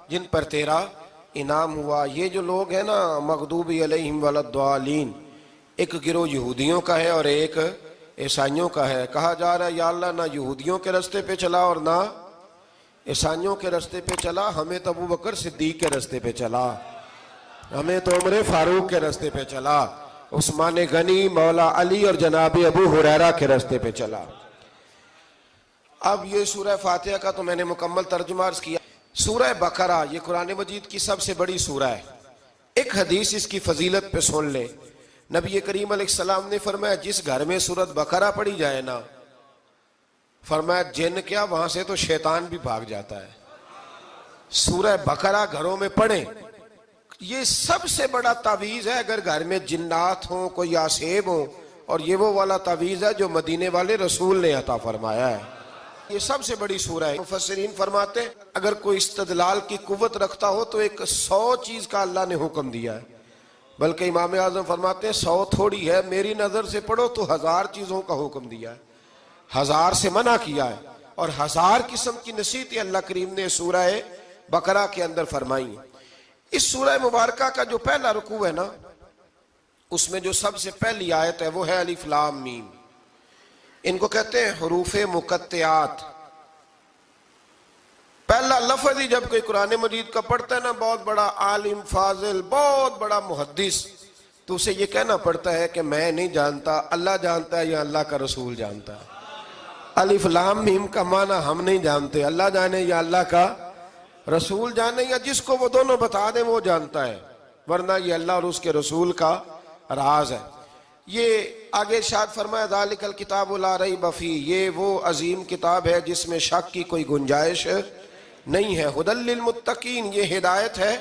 जिन पर तेरा इनाम हुआ। ये जो लोग हैं ना, मगदूबी अलैहिम वलद्दालीन, एक गिरोह यहूदियों का है और एक ईसाइयों का है। कहा जा रहा है या अल्लाह ना यहूदियों के रास्ते पे चला और ना ईसाइयों के रास्ते पे चला, हमें तो अबू बकर सिद्दीक के रास्ते पे चला, हमें तो उमर फारूक के रास्ते पे चला, उस्मान गनी, मौला अली और जनाब अबू हुरैरा के रास्ते पे चला। अब ये सूरह फातिहा का तो मैंने मुकम्मल तर्जुमा अर्ज किया। सूरह बकरा ये कुरान मजीद की सबसे बड़ी सूरह है। एक हदीस इसकी फजीलत पे सुन ले। नबी करीम अलैहिस्सलाम ने फरमाया जिस घर में सूरत बकरा पढ़ी जाए ना, फरमाया जिन क्या वहां से तो शैतान भी भाग जाता है। सूरह बकरा घरों में पढ़े, ये सबसे बड़ा तावीज़ है। अगर घर में जिन्नात हो, कोई आसेब हो, और ये वो वाला तावीज़ है जो मदीने वाले रसूल ने अता फरमाया है। ये सबसे बड़ी सूरह है। मुफस्सिरीन फरमाते हैं अगर कोई इस्तदलाल की कुव्वत रखता हो तो एक 100 चीज का अल्लाह ने हुक्म दिया है। बल्कि इमाम आज़म फरमाते हैं 100 थोड़ी है, मेरी नजर से पढ़ो तो 1000 चीजों का हुक्म दिया है, 1000 से मना किया है, और 1000 किस्म की नसीहतें अल्लाह करीम ने सूरह बकरा के अंदर फरमाई। इस सूरह मुबारका का जो पहला रुकू है ना, उसमें जो सबसे पहली आयत है वो है अलिफ लाम मीम। इनको कहते हैं हरूफे मुकत्तियात। पहला लफ्ज ही जब कोई कुरान मजीद का पढ़ता है ना, बहुत बड़ा आलिम फाजिल, बहुत बड़ा मुहद्दिस, तो उसे ये कहना पड़ता है कि मैं नहीं जानता, अल्लाह जानता है या अल्लाह का रसूल जानता है। अलिफ लाम मीम का माना हम नहीं जानते, अल्लाह जाने या अल्लाह का रसूल जाने, या जिसको वो दोनों बता दे वो जानता है, वरना ये अल्लाह और उसके रसूल का राज है। ये आगे इरशाद फरमाया ज़ालिकल किताबु ला रैब फीह, ये वो अजीम किताब है जिसमें शक की कोई गुंजाइश नहीं है। हुदल लिल मुत्तकीन, ये हिदायत है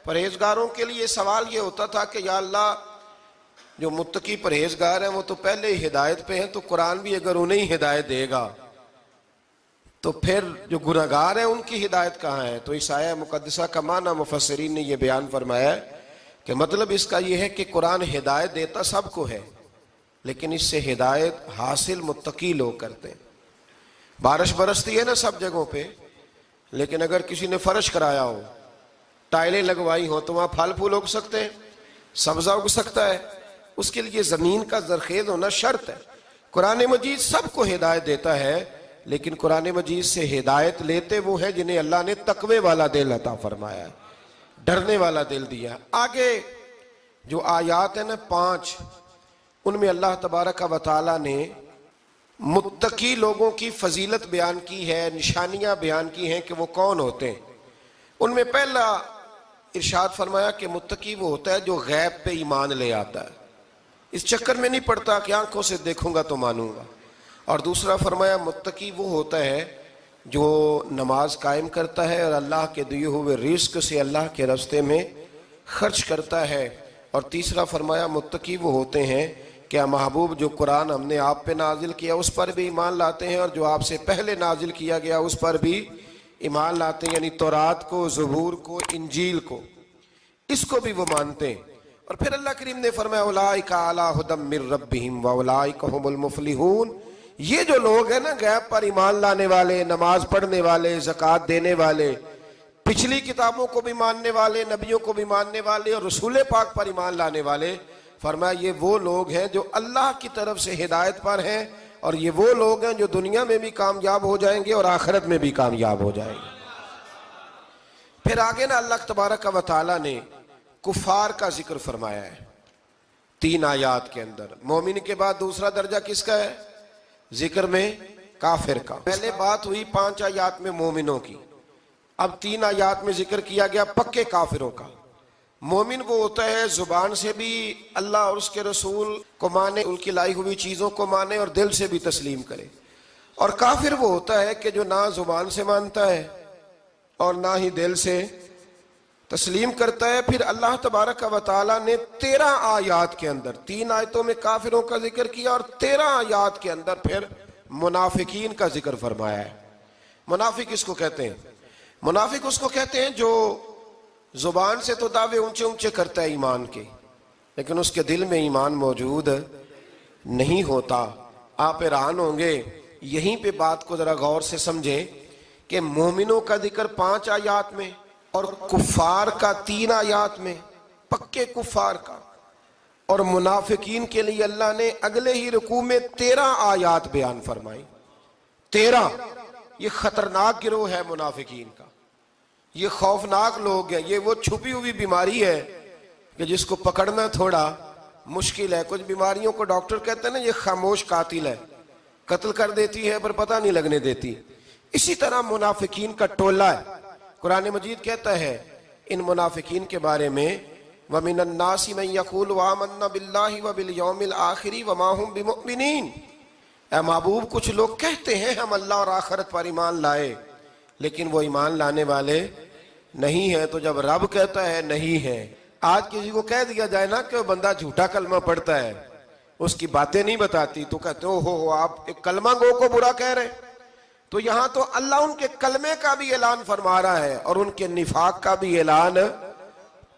परहेजगारों के लिए। सवाल ये होता था कि या अल्लाह जो मुत्तकी परहेजगार हैं वो तो पहले ही हिदायत पे हैं, तो कुरान भी अगर उन्हें ही हिदायत देगा तो फिर जो गुनहगार हैं उनकी हिदायत कहाँ है। तो इस आया मुकद्दसा का माना मुफस्सिरीन ने यह बयान फरमाया कि मतलब इसका यह है कि कुरान हिदायत देता सबको है, लेकिन इससे हिदायत हासिल मुत्तकी लोग करते हैं। बारिश बरसती है ना सब जगहों पे, लेकिन अगर किसी ने फर्श कराया हो, टाइलें लगवाई हो, तो वहां फल फूल उग सकते हैं, सब्जा उग सकता है। उसके लिए जमीन का जरखेज होना शर्त है। कुरान मजीद सबको हिदायत देता है, लेकिन कुरान मजीद से हिदायत लेते वो है जिन्हें अल्लाह ने तकवे वाला दिल अता फरमाया है, डरने वाला दिल दिया। आगे जो आयात है ना 5, उनमें अल्लाह तबारक व तआला ने मुत्तकी लोगों की फजीलत बयान की है, निशानियां बयान की हैं कि वो कौन होते हैं। उनमें पहला इरशाद फरमाया कि मुत्तकी वो होता है जो गैब पे ईमान ले आता है, इस चक्कर में नहीं पड़ता कि आंखों से देखूंगा तो मानूंगा। और दूसरा फरमाया मुत्तकी वो होता है जो नमाज कायम करता है और अल्लाह के दिए हुए रिस्क से अल्लाह के रास्ते में खर्च करता है। और तीसरा फरमाया मुत्तकी वो होते हैं क्या महबूब जो कुरान हमने आप पे नाजिल किया उस पर भी ईमान लाते हैं, और जो आपसे पहले नाजिल किया गया उस पर भी ईमान लाते हैं, यानी तौरात को, ज़बूर को, इंजील को, इसको भी वो मानते हैं। और फिर अल्लाह करीम ने फरमाया उलाइका अला हुदम मिर रब्बिहिम व उलाइका हुमुल मुफलिहून। ये जो लोग हैं ना गैब पर ईमान लाने वाले, नमाज पढ़ने वाले, ज़कात देने वाले, पिछली किताबों को भी मानने वाले, नबियों को भी मानने वाले और रसूल पाक पर ईमान लाने वाले, फरमाया ये वो लोग हैं जो अल्लाह की तरफ से हिदायत पर हैं, और ये वो लोग हैं जो दुनिया में भी कामयाब हो जाएंगे और आखिरत में भी कामयाब हो जाएंगे। फिर आगे ना अल्लाह तबारक व तआला ने कुफार का जिक्र फरमाया है 3 आयात के अंदर। मोमिन के बाद दूसरा दर्जा किसका है जिक्र में? काफिर का। पहले बात हुई 5 आयात में मोमिनों की, अब 3 आयात में जिक्र किया गया पक्के काफिरों का। मोमिन वो होता है जुबान से भी अल्लाह और उसके रसूल को माने, उनकी लाई हुई चीज़ों को माने और दिल से भी तस्लीम करे। और काफिर वो होता है कि जो ना जुबान से मानता है और ना ही दिल से तस्लीम करता है। फिर अल्लाह तबारक व तआला ने 13 आयात के अंदर, 3 आयतों में काफिरों का जिक्र किया और 13 आयात के अंदर फिर मुनाफिकीन का जिक्र फरमाया है। मुनाफिक किसको कहते हैं? मुनाफिक उसको कहते हैं जो जुबान से तो दावे ऊंचे ऊंचे करता है ईमान के, लेकिन उसके दिल में ईमान मौजूद नहीं होता। आप हैरान होंगे, यहीं पे बात को जरा गौर से समझें कि मोमिनों का जिक्र 5 आयात में और कुफार का 3 आयात में, पक्के कुफार का। और मुनाफिकीन के लिए अल्लाह ने अगले ही रुकू में 13 आयात बयान फरमाई। 13। ये खतरनाक गिरोह है मुनाफिकीन का, ये खौफनाक लोग हैं। ये वो छुपी हुई बीमारी है कि जिसको पकड़ना थोड़ा मुश्किल है। कुछ बीमारियों को डॉक्टर कहते हैं ना, ये खामोश कातिल है, कत्ल कर देती है पर पता नहीं लगने देती। इसी तरह मुनाफिकीन का टोला है। कुरान मजीद कहता है इन मुनाफिकीन के बारे में, वमिनन नासी मन यक़ूलु आमन्ना बिल्लाहि व बिल यौमिल आखिरी व मा हुम बिमुमिनीन। ऐ महबूब, कुछ लोग कहते हैं हम अल्लाह और आखिरत पर ईमान लाए, लेकिन वो ईमान लाने वाले नहीं है। तो जब रब कहता है नहीं है, आज किसी को कह दिया जाए ना कि वो बंदा झूठा कलमा पढ़ता है, उसकी बातें नहीं बताती, तो कहते हो आप एक कलमा गो को बुरा कह रहे। तो यहां तो अल्लाह उनके कलमे का भी ऐलान फरमा रहा है और उनके निफाक का भी ऐलान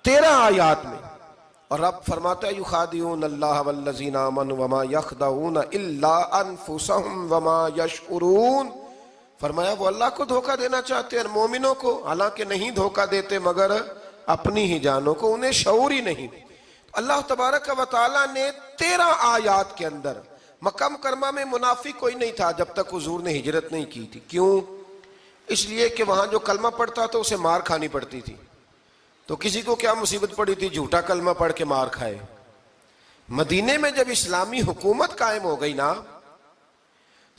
13 आयात में। और रब फरमाता है युखादिऊन अल्लाह वल्लज़ीना आमनू वमा यखदऊन इल्ला अनफुसहुम वमा यशउरून। फरमाया वो अल्लाह को धोखा देना चाहते हैं मोमिनों को, हालांकि नहीं धोखा देते मगर अपनी ही जानों को, उन्हें शऊर ही नहीं। अल्लाह तबारक व तआला ने 13 आयात के अंदर, मक्का मुकर्रमा में मुनाफिक कोई नहीं था जब तक हुजूर ने हिजरत नहीं की थी। क्यों? इसलिए कि वहां जो कलमा पढ़ता था उसे मार खानी पड़ती थी। तो किसी को क्या मुसीबत पड़ी थी झूठा कलमा पढ़ के मार खाए। मदीने में जब इस्लामी हुकूमत कायम हो गई ना,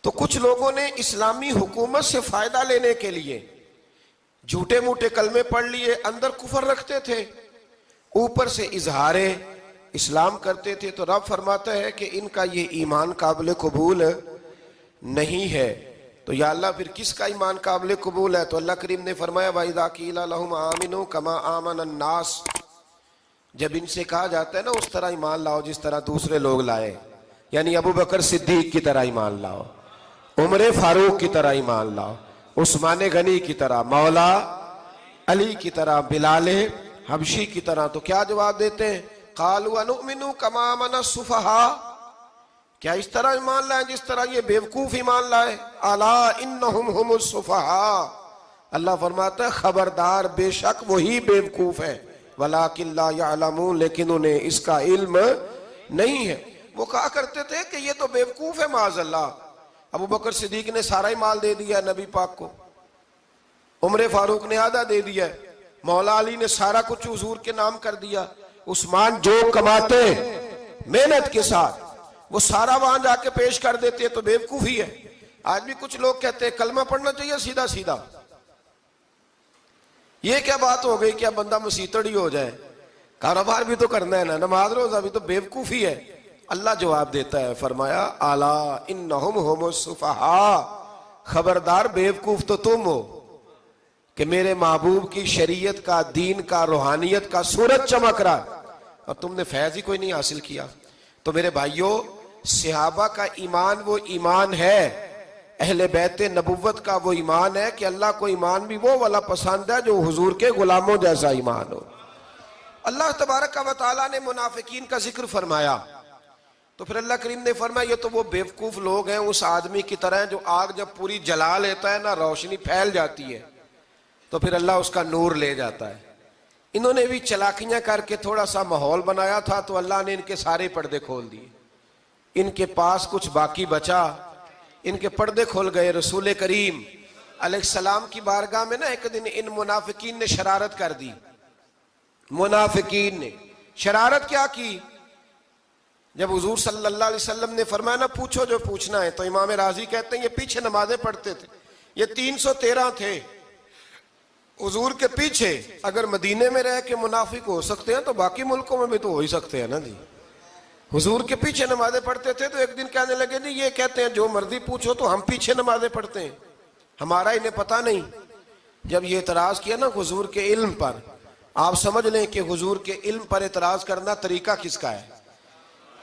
तो कुछ लोगों ने इस्लामी हुकूमत से फायदा लेने के लिए झूठे मूठे कलमे पढ़ लिए, अंदर कुफर रखते थे, ऊपर से इजहारे इस्लाम करते थे। तो रब फरमाता है कि इनका ये ईमान काबिल कबूल नहीं है। तो या अल्लाह फिर किसका ईमान काबिल कबूल है? तो अल्लाह करीम ने फरमाया वाइदा कीला लहुम आमिनू कमा आमन अन्नास, जब इनसे कहा जाता है ना उस तरह ईमान लाओ जिस तरह दूसरे लोग लाए, यानी अबू बकर सिद्दीक की तरह ईमान लाओ, उमर फारूक की तरह ईमान लाओ, उस्मान गनी की तरह, मौला अली की तरह, बिलाल हबशी की तरह। तो क्या जवाब देते हैं? कालू अनुमिनु कमा आमन सुफहा, क्या इस तरह ईमान लाए जिस तरह ये बेवकूफ ईमान लाए? अला इन्नहुम हुमुस सुफहा, अल्लाह फरमाता है खबरदार बेशक वही बेवकूफ है, वलाकिन ला यअलमून, लेकिन उन्हें इसका इल्म नहीं है। वो कहा करते थे कि ये तो बेवकूफ है माज़अल्लाह। अबू बकर सिद्दीक ने सारा ही माल दे दिया नबी पाक को, उमर फारूक ने आधा दे दिया, मौला अली ने सारा कुछ हुजूर के नाम कर दिया, उस्मान जो कमाते मेहनत के साथ वो सारा वहां जाके पेश कर देते हैं, तो बेवकूफी है। आज भी कुछ लोग कहते हैं कलमा पढ़ना चाहिए सीधा सीधा। ये क्या बात हो गई कि अब बंदा मसीतड़ी हो जाए? कारोबार भी तो करना है ना, नमाज रोजा भी तो बेवकूफी है। अल्लाह जवाब देता है, फरमाया आला इन्नहुम हुमुस सुफहा, खबरदार बेवकूफ तो तुम हो कि मेरे महबूब की शरीयत का, दीन का, रूहानियत का सूरज चमक रहा और तुमने फैज ही कोई नहीं हासिल किया। तो मेरे भाइयों, सहाबा का ईमान वो ईमान है, अहले बैत नबुव्वत का वो ईमान है कि अल्लाह को ईमान भी वो वाला पसंद है जो हुजूर के गुलामों जैसा ईमान हो। अल्लाह तबारक व तआला ने मुनाफिकीन का जिक्र फरमाया, तो फिर अल्लाह करीम ने फरमाया ये तो वो बेवकूफ लोग हैं उस आदमी की तरह जो आग जब पूरी जला लेता है ना, रोशनी फैल जाती है तो फिर अल्लाह उसका नूर ले जाता है। इन्होंने भी चलाकियां करके थोड़ा सा माहौल बनाया था, तो अल्लाह ने इनके सारे पर्दे खोल दिए। इनके पास कुछ बाकी बचा, इनके पर्दे खोल गए। रसूल करीम अलैहिस्सलाम की बारगाह में ना एक दिन इन मुनाफिकीन ने शरारत कर दी। मुनाफिकीन ने शरारत क्या की? जब हुजूर सल्लल्लाहु अलैहि वसल्लम ने फरमाया ना पूछो जो पूछना है, तो इमाम राजी कहते हैं ये पीछे नमाजें पढ़ते थे, ये 313 थे हुजूर के पीछे। अगर मदीने में रह के मुनाफिक हो सकते हैं तो बाकी मुल्कों में भी तो हो ही सकते हैं ना जी। हुजूर के पीछे नमाजें पढ़ते थे, तो एक दिन कहने लगे नहीं ये कहते हैं जो मर्जी पूछो तो हम पीछे नमाजें पढ़ते हैं, हमारा इन्हें पता नहीं। जब ये इतराज किया ना हुजूर के इल्म पर, आप समझ लें कि हुजूर के इल्म पर इतराज करना तरीका किसका है?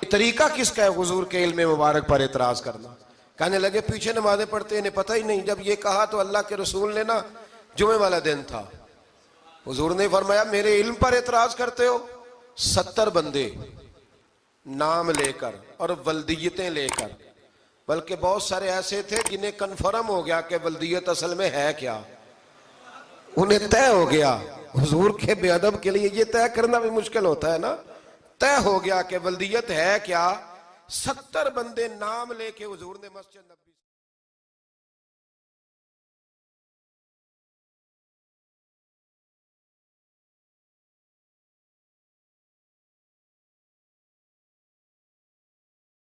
तरीका किसका है हुजूर के इल्म मुबारक पर इतराज करना? कहने लगे पीछे नमाजें पढ़ते इन्हें पता ही नहीं। जब ये कहा तो अल्लाह के रसूल ने ना, जुमे वाला दिन था, हुजूर ने फरमाया मेरे इल्म पर एतराज करते हो? 70 बंदे नाम लेकर और वल्दियतें लेकर, बल्कि बहुत सारे ऐसे थे जिन्हें कन्फर्म हो गया कि वल्दियत असल में है क्या, उन्हें तय हो गया। हुजूर के बेअदब के लिए ये तय करना भी मुश्किल होता है ना। तय हो गया कि वल्दियत है क्या, 70 बंदे नाम लेके हुजूर ने मस्जिद नबी